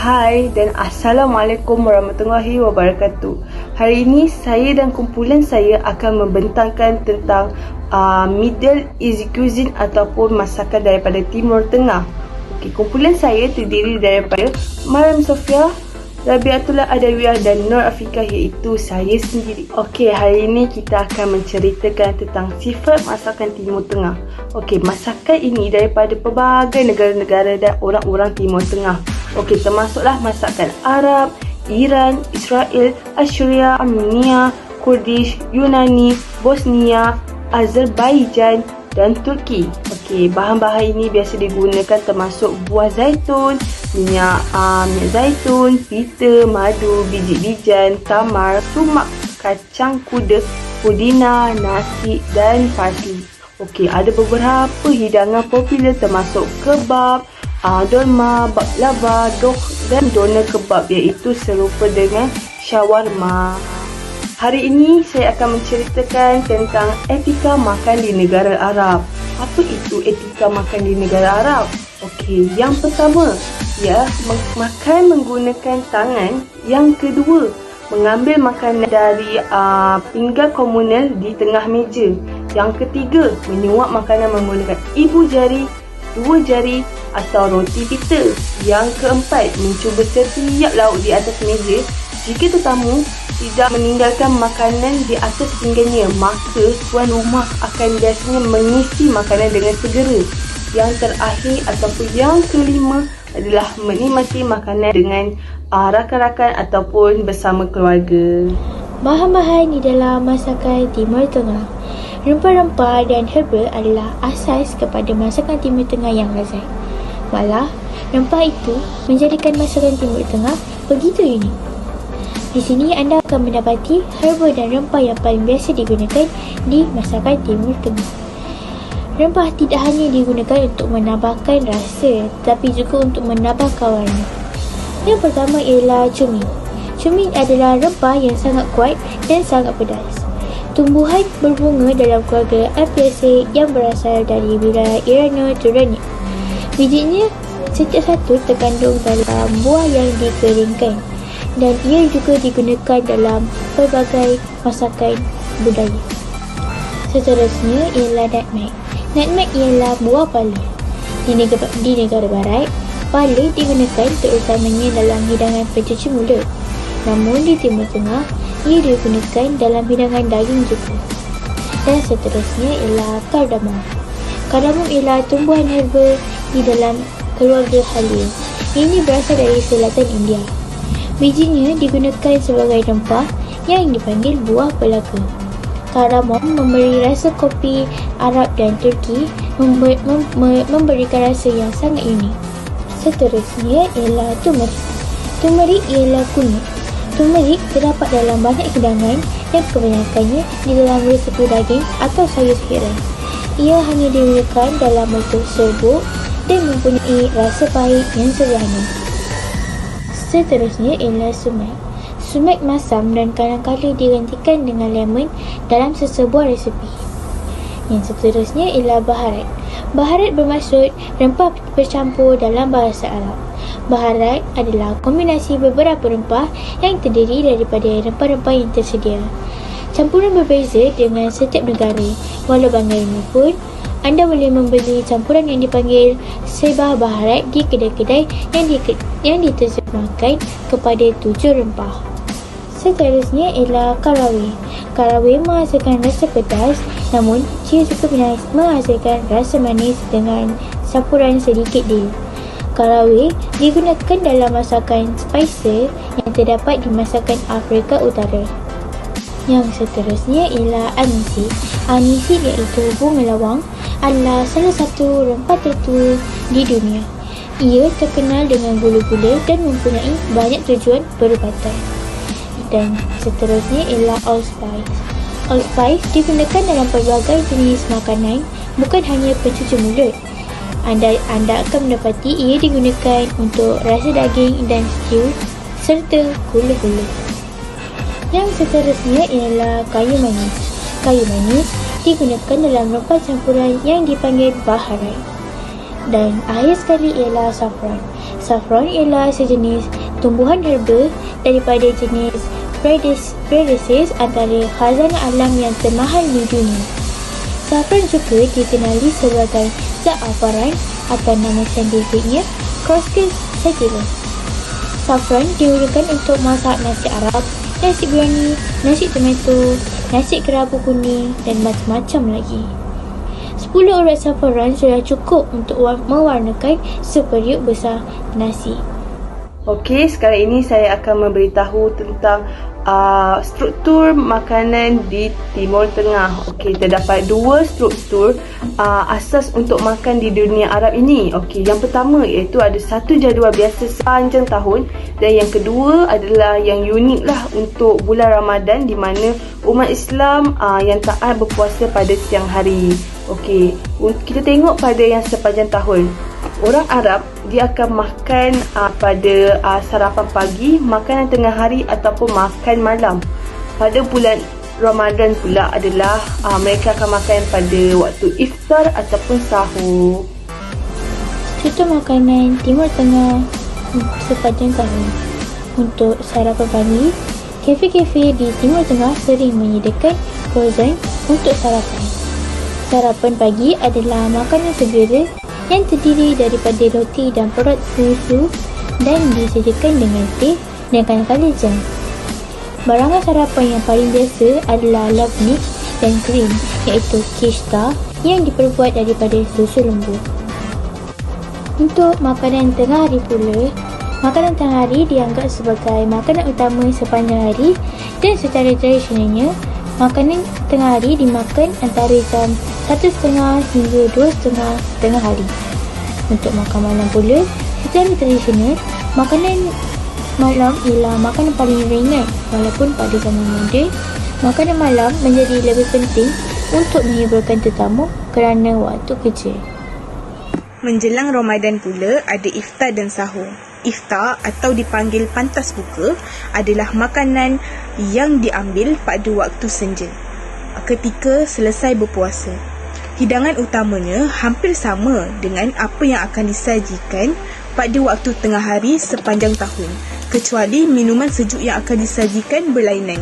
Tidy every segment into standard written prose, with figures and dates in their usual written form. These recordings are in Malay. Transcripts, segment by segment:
Hai dan Assalamualaikum warahmatullahi wabarakatuh. Hari ini saya dan kumpulan saya akan membentangkan tentang Middle East cuisine ataupun masakan daripada Timur Tengah. Okey, kumpulan saya terdiri daripada Mariam Sofia, Rabiatullah Adawiyah dan Nur Afika, iaitu saya sendiri. Okey, hari ini kita akan menceritakan tentang sifat masakan Timur Tengah. Okey, masakan ini daripada pelbagai negara-negara dan orang-orang Timur Tengah. Okey, termasuklah masakan Arab, Iran, Israel, Assyria, Armenia, Kurdish, Yunani, Bosnia, Azerbaijan dan Turki. Okey, bahan-bahan ini biasa digunakan termasuk buah zaitun, minyak zaitun, pita, madu, biji bijan, tamar, sumak, kacang kuda, pudina, nasi dan parsley. Okey, ada beberapa hidangan popular termasuk kebab, dolma, baklava, doh dan doner kebab, iaitu serupa dengan shawarma. Hari ini saya akan menceritakan tentang etika makan di negara Arab. Apa itu etika makan di negara Arab? Okey, yang pertama, makan menggunakan tangan. Yang kedua, mengambil makanan dari pinggan komunal di tengah meja. Yang ketiga, menyuap makanan menggunakan ibu jari, dua jari atau roti pita. Yang keempat, mencuba setiap lauk di atas meja. Jika tetamu tidak meninggalkan makanan di atas pinggannya, maka tuan rumah akan biasanya mengisi makanan dengan segera. Yang terakhir ataupun yang kelima adalah menikmati makanan dengan rakan-rakan ataupun bersama keluarga. Bahan-bahan di dalam masakan Timur Tengah. Rempah-rempah dan herba adalah asas kepada masakan Timur Tengah yang lezat. Malah, rempah itu menjadikan masakan Timur Tengah begitu unik. Di sini anda akan mendapati herba dan rempah yang paling biasa digunakan di masakan Timur Tengah. Rempah tidak hanya digunakan untuk menambahkan rasa, tetapi juga untuk menambahkan warna. Yang pertama ialah cumi. Cumi adalah rempah yang sangat kuat dan sangat pedas. Tumbuhan berbunga dalam keluarga Apiaceae yang berasal dari wilayah Irano-Turania. Bijinya setiap satu terkandung dalam buah yang dikeringkan, dan ia juga digunakan dalam pelbagai masakan budaya. Seterusnya ialah nutmeg. Nutmeg ialah buah pala. Di negara barat, pala digunakan terutamanya dalam hidangan pencuci mulut. Namun di Timur Tengah, ia digunakan dalam hidangan daging juga. Dan seterusnya ialah kardamom. Kardamom ialah tumbuhan herba di dalam keluarga halia. Ini berasal dari selatan India. Bijinya digunakan sebagai rempah yang dipanggil buah pelaga. Kardamom memberi rasa kopi Arab dan Turki, memberikan rasa yang sangat unik. Seterusnya ialah turmeric. Turmeric ialah kunyit. Turmeric terdapat dalam banyak hidangan dan kebanyakannya di dalam resepi daging atau sayur sayuran. Ia hanya digunakan dalam bentuk serbuk dan mempunyai rasa pahit yang sederhana. Seterusnya ialah sumac. Sumac masam dan kadang-kadang digantikan dengan lemon dalam sesebuah resepi. Yang seterusnya ialah baharat. Baharat bermaksud rempah bercampur dalam bahasa Arab. Baharat adalah kombinasi beberapa rempah yang terdiri daripada rempah-rempah yang tersedia. Campuran berbeza dengan setiap negara. Walau bagaimanapun, anda boleh membeli campuran yang dipanggil sebah baharat di kedai-kedai yang diterjemahkan kepada 7 rempah. Seterusnya ialah karawi. Karawi menghasilkan rasa pedas, namun ia juga menghasilkan rasa manis dengan campuran sedikit dil. Karawi digunakan dalam masakan spices yang terdapat di masakan Afrika Utara. Yang seterusnya ialah anisi. Anisi iaitu bunga lawang adalah salah satu rempah tertua di dunia. Ia terkenal dengan gula-gula dan mempunyai banyak tujuan perubatan. Dan seterusnya ialah allspice. Allspice digunakan dalam pelbagai jenis makanan, bukan hanya pencuci mulut. Anda akan mendapati ia digunakan untuk rasa daging dan stew serta gula-gula. Yang seterusnya ialah kayu manis. Kayu manis digunakan dalam rempah campuran yang dipanggil baharat. Dan akhir sekali ialah saffron. Saffron ialah sejenis tumbuhan herba daripada jenis Pradesis, antara khazanah alam yang termahal di dunia. Saffron juga dikenali sebagai za'afaran atau nama saintifiknya Crocus sativa. Saffron digunakan untuk masak nasi Arab, nasi biryani, nasi tomato, nasi kerabu kuning dan macam-macam lagi. 10 urat saffron sudah cukup untuk mewarnakan seperiuk besar nasi. Okey, sekarang ini saya akan memberitahu tentang struktur makanan di Timur Tengah. Okey, terdapat 2 struktur asas untuk makan di dunia Arab ini. Okey, yang pertama iaitu ada satu jadual biasa sepanjang tahun, dan yang kedua adalah yang unik lah untuk bulan Ramadan, di mana umat Islam yang taat berpuasa pada siang hari. Okey, kita tengok pada yang sepanjang tahun. Orang Arab dia akan makan pada sarapan pagi, makanan tengah hari ataupun makan malam. Pada bulan Ramadan pula adalah mereka akan makan pada waktu iftar ataupun sahur. Struktur makanan Timur Tengah sepanjang tahun. Untuk sarapan pagi, kafe-kafe di Timur Tengah sering menyediakan croissant untuk sarapan. Sarapan pagi adalah makanan segera yang terdiri daripada roti dan perut susu dan disediakan dengan teh dan kadang-kadang jam. Barangan sarapan yang paling biasa adalah labneh dan krim, iaitu kishta yang diperbuat daripada susu lembu. Untuk makanan tengah hari pula, makanan tengah hari dianggap sebagai makanan utama sepanjang hari, dan secara tradisionalnya makanan tengah hari dimakan antara jam 1.30 hingga 2.30 tengah hari. Untuk makan malam pula, secara tradisional, makanan malam ialah makanan paling ringan, walaupun pada zaman moden, makanan malam menjadi lebih penting untuk menghiburkan tetamu kerana waktu kerja. Menjelang Ramadan pula ada iftar dan sahur. Iftar atau dipanggil pantas buka adalah makanan yang diambil pada waktu senja, ketika selesai berpuasa. Hidangan utamanya hampir sama dengan apa yang akan disajikan pada waktu tengah hari sepanjang tahun, kecuali minuman sejuk yang akan disajikan berlainan.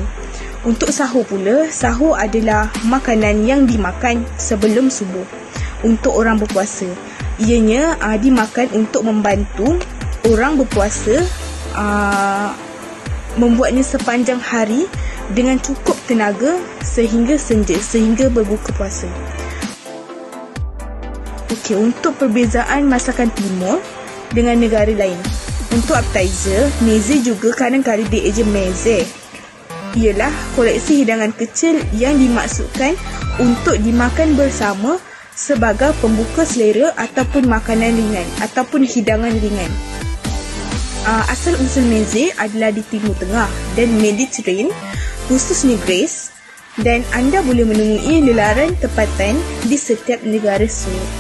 Untuk sahur pula, sahur adalah makanan yang dimakan sebelum subuh untuk orang berpuasa. Ianya dimakan untuk membantu orang berpuasa membuatnya sepanjang hari dengan cukup tenaga sehingga senja, sehingga berbuka puasa. Okey, untuk perbezaan masakan timur dengan negara lain. Untuk appetizer, meze juga kadang-kadang dieja meze. Ialah koleksi hidangan kecil yang dimaksudkan untuk dimakan bersama sebagai pembuka selera ataupun makanan ringan ataupun hidangan ringan. Asal-usul meze adalah di Timur Tengah dan Mediterranean, khususnya Greece, dan anda boleh menemui lelaran tempatan di setiap negara suluk.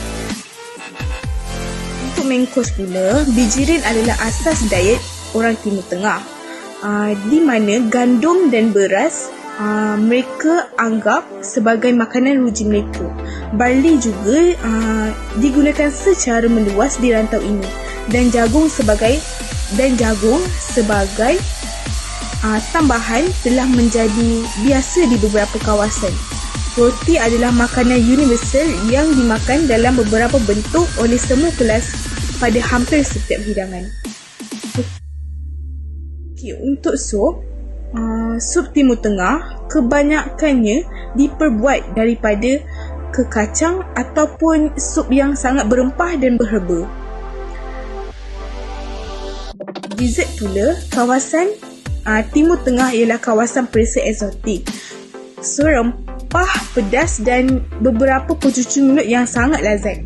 Untuk main course pula, bijirin adalah asas diet orang Timur Tengah, di mana gandum dan beras mereka anggap sebagai makanan ruji mereka. Barley juga digunakan secara meluas di rantau ini, dan jagung sebagai tambahan telah menjadi biasa di beberapa kawasan. Roti adalah makanan universal yang dimakan dalam beberapa bentuk oleh semua kelas pada hampir setiap hidangan. Okay, untuk sup Timur Tengah kebanyakannya diperbuat daripada kekacang ataupun sup yang sangat berempah dan berherba. Dessert pula, kawasan Timur Tengah ialah kawasan perisa eksotik. So, rempah, pedas dan beberapa pencuci mulut yang sangat lazat.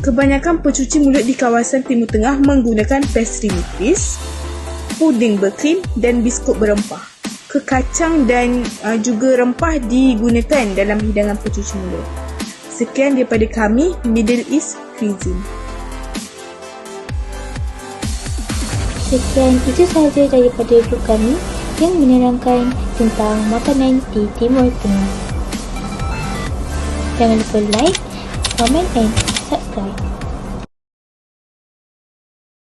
Kebanyakan pencuci mulut di kawasan Timur Tengah menggunakan pastry nipis, puding berkrim dan biskut berempah. Kekacang dan juga rempah digunakan dalam hidangan pencuci mulut. Sekian daripada kami, Middle East Cuisine. Sekian itu sahaja daripada grup kami yang menerangkan tentang makanan di Timur Tengah. Jangan lupa like, comment and subscribe.